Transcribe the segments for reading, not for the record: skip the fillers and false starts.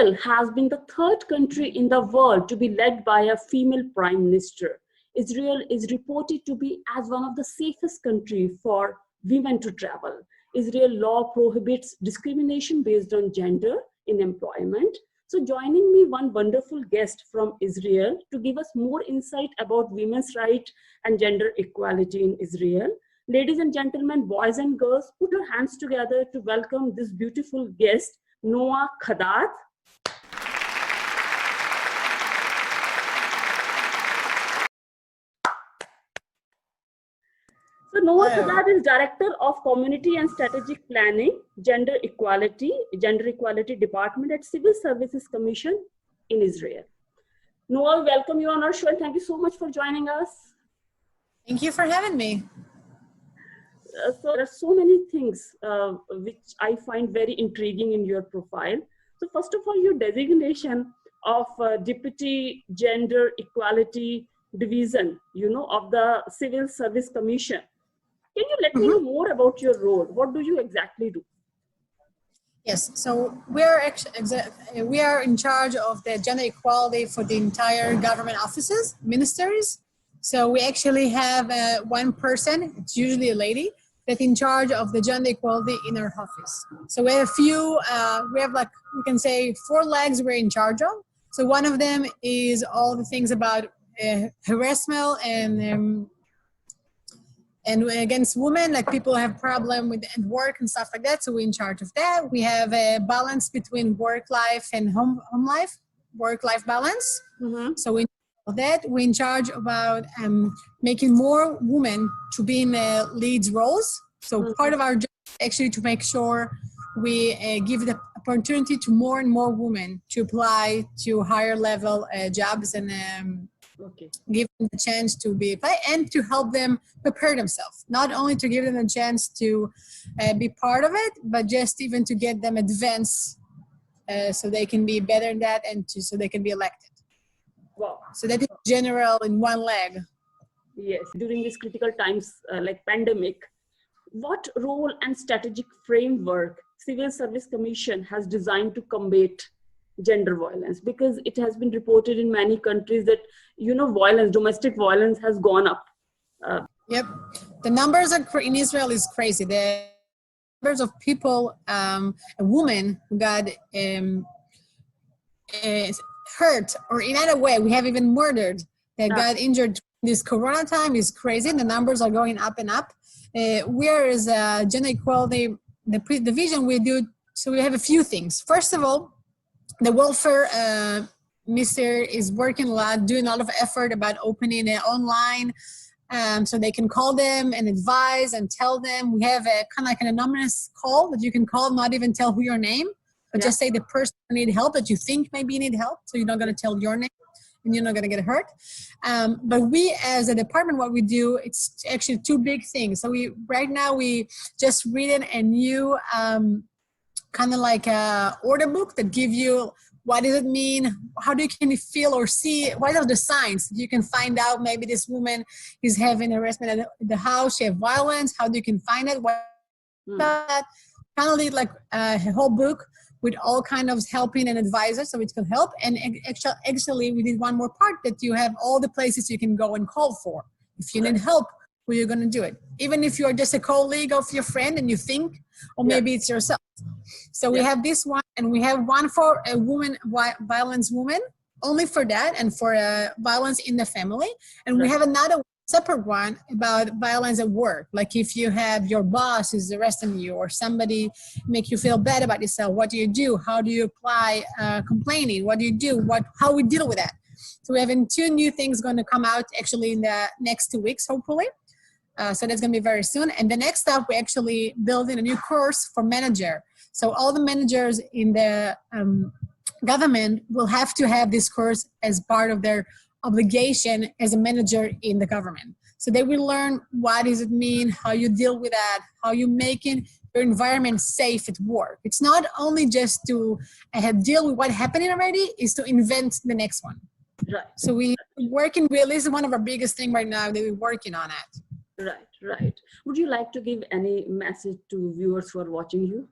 Israel has been the third country in the world to be led by a female prime minister. Israel is reported to be as one of the safest countries for women to travel. Israel law prohibits discrimination based on gender in employment. So joining me, one wonderful guest from Israel to give us more insight about women's rights and gender equality in Israel. Ladies and gentlemen, boys and girls, put your hands together to welcome this beautiful guest, Noa Khadat. So Noa Khadat is Director of Community and Strategic Planning, Gender Equality Department at Civil Services Commission in Israel. Noa, welcome you on our show and thank you so much for joining us. Thank you for having me. So there are so many things which I find very intriguing in your profile. So first of all, your designation of Deputy Gender Equality Division, of the Civil Service Commission. Can you let me know more about your role? What do you exactly do? Yes, so we are in charge of the gender equality for the entire government offices, ministries. So we actually have one person, it's usually a lady, that's in charge of the gender equality in our office. So we have we can say 4 legs we're in charge of. So one of them is all the things about harassment and against women, like people have problem with work and stuff like that. So we're in charge of that. We have a balance between work life and home life, work-life balance. So we're in charge about making more women to be in lead roles. So part of our job is actually to make sure we give the opportunity to more and more women to apply to higher level jobs and give them the chance to be applied and to help them prepare themselves. Not only to give them a chance to be part of it, but just even to get them advanced so they can be better in that and so they can be elected. Wow. So that is general in one leg. Yes, during these critical times like pandemic, what role and strategic framework Civil Service Commission has designed to combat gender violence? Because it has been reported in many countries that, domestic violence has gone up. Yep. The numbers in Israel is crazy. The numbers of people, a woman who got hurt or in other way, we have even murdered, that got injured this corona time is crazy. The numbers are going up and up. Whereas gender equality, the division we do, so we have a few things. First of all, the welfare minister is working a lot, doing a lot of effort about opening it online so they can call them and advise and tell them. We have a kind of like an anonymous call that you can call, not even tell who your name, but just say the person who need help that you think maybe need help. So you're not going to tell your name and you're not going to get hurt. But we as a department, what we do, it's actually 2 big things. So right now we just read a new kind of like a order book that give you what does it mean, can you feel or see, what are the signs you can find out maybe this woman is having harassment at the house, she have violence, how you can find it, that kind of like a whole book with all kind of helping and advisors so it can help. And actually we did one more part that you have all the places you can go and call for if you need help. Where you're going to do it, even if you're just a colleague of your friend and you think, or maybe it's yourself. So we have this one, and we have one for a violence woman, only for that, and for violence in the family. And we have another separate one about violence at work. Like if you have your boss is arresting you or somebody make you feel bad about yourself, what do you do? How do you apply complaining? What do you do? How we deal with that? So we have 2 new things going to come out actually in the next 2 weeks, hopefully. So that's going to be very soon. And the next step, we're actually building a new course for manager. So all the managers in the government will have to have this course as part of their obligation as a manager in the government. So they will learn what does it mean, how you deal with that, how you making your environment safe at work. It's not only just to deal with what's happening already, is to invent the next one. Right. So we working really, this is one of our biggest things right now that we're working on it. Right. Would you like to give any message to viewers who are watching you?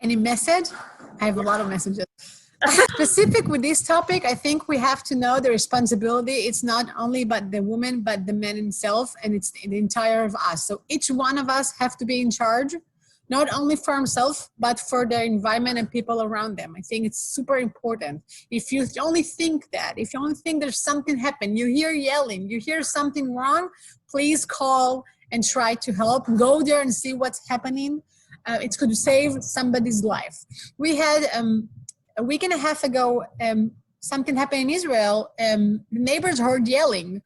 Any message? I have a lot of messages. Specific with this topic, I think we have to know the responsibility. It's not only about the woman, but the man himself, and it's the entire of us. So each one of us have to be in charge, not only for himself, but for the environment and people around them. I think it's super important. If you only think that, if you only think there's something happened, you hear yelling, you hear something wrong, please call and try to help. Go there and see what's happening. It could save somebody's life. We had a week and a half ago, something happened in Israel. The neighbors heard yelling,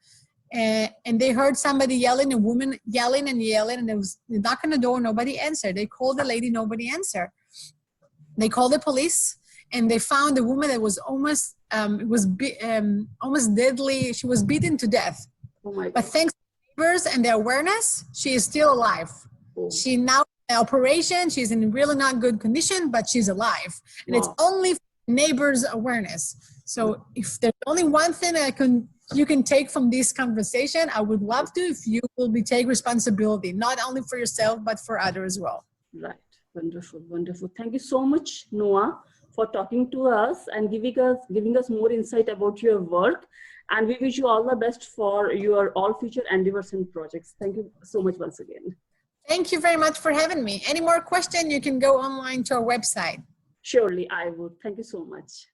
and they heard somebody yelling, a woman yelling, and they was knocking on the door, nobody answered. They called the lady, nobody answered. They called the police, and they found a woman that was almost deadly. She was beaten to death. Oh my God. But thanks to the neighbors and the awareness, she is still alive. Oh. She now operation, she's in really not good condition, but she's alive, and it's only neighbors awareness. So if there's only one thing you can take from this conversation, I would love to if you will take responsibility, not only for yourself but for others as well. Right. Wonderful. Thank you so much, Noah, for talking to us and giving us more insight about your work, and we wish you all the best for your all future endeavors and projects. Thank you so much once again. Thank you very much for having me. Any more questions, you can go online to our website. Surely I would. Thank you so much.